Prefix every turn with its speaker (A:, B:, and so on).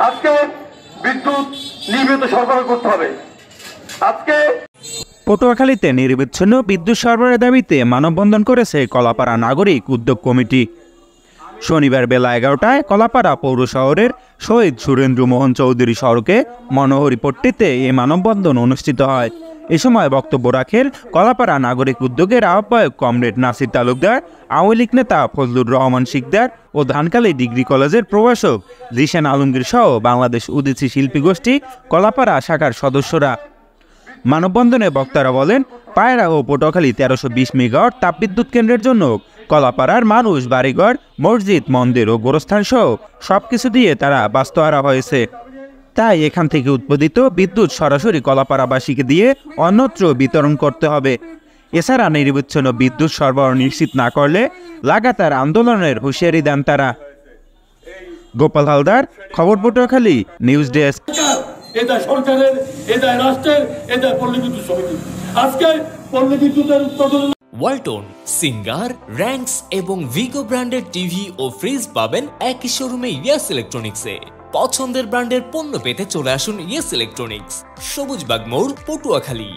A: আজকে বিদ্যুৎ নিয়মিত সরবরাহ করতে হবে। আজকে
B: পটুয়াখালীতে নিরবিচ্ছিন্ন বিদ্যুৎ সরবরাহের দাবিতে মানববন্ধন করেছে কলাপাড়া নাগরিক উদ্যোগ কমিটি। শনিবার বেলা 11টায় কলাপাড়া পৌর শহরের শহীদ সুরেন্দ্র মোহন চৌধুরী সড়কে মনোহরিপট্টিতে এই মানববন্ধন অনুষ্ঠিত হয়। এ সময় বক্তব্য রাখেন কলাপাড়া নাগরিক উদ্যোগের আহ্বায়ক কমরেড নাসির তালুকদার, আওয়ামী লীগ নেতা ফজলুর রহমান শিকদার ও ধানকালী ডিগ্রি কলেজের প্রভাষক জিশান আলমগীর সহ বাংলাদেশ উদীচী শিল্পী গোষ্ঠী কলাপাড়া শাখার সদস্যরা। মানববন্ধনে বক্তারা বলেন, পায়রা ও পটুয়াখালী 1320 মেগাওয়াট তাপবিদ্যুৎ কেন্দ্রের জন্য কলাপাড়ার মানুষ বাড়িঘর, মসজিদ, মন্দির ও গোরস্থান সহ সবকিছু দিয়ে তারা বাস্তহারা হয়েছে। তাই এখান থেকে উৎপাদিত বিদ্যুৎ সরাসরি কলাপাড়াবাসীকে দিয়ে অন্যত্র বিতরণ করতে হবে। এছাড়া নিরবিচ্ছিন্ন বিদ্যুৎ সরবরাহ নিশ্চিত না করলে লাগাতার আন্দোলনের হুঁশিয়ারি দেন তারা। গোপাল হালদার, খবর পটুয়াখালী, নিউজ ডেস্ক।
C: এটা সরকারের, এটা রাষ্ট্রের, এটা পল্লী বিদ্যুৎ সমিতি। আজকে পল্লী বিদ্যুতের উৎপাদন
D: ওয়ালটন, সিঙ্গার, র্যাঙ্কস এবং ভিগো ব্র্যান্ডের টিভি ও ফ্রিজ পাবেন একই শোরুমে ইয়েস ইলেকট্রনিক্সে। পছন্দের ব্র্যান্ডের পণ্য পেতে চলে আসুন ইয়েস ইলেকট্রনিক্স, সবুজবাগ মোড়, পটুয়াখালী।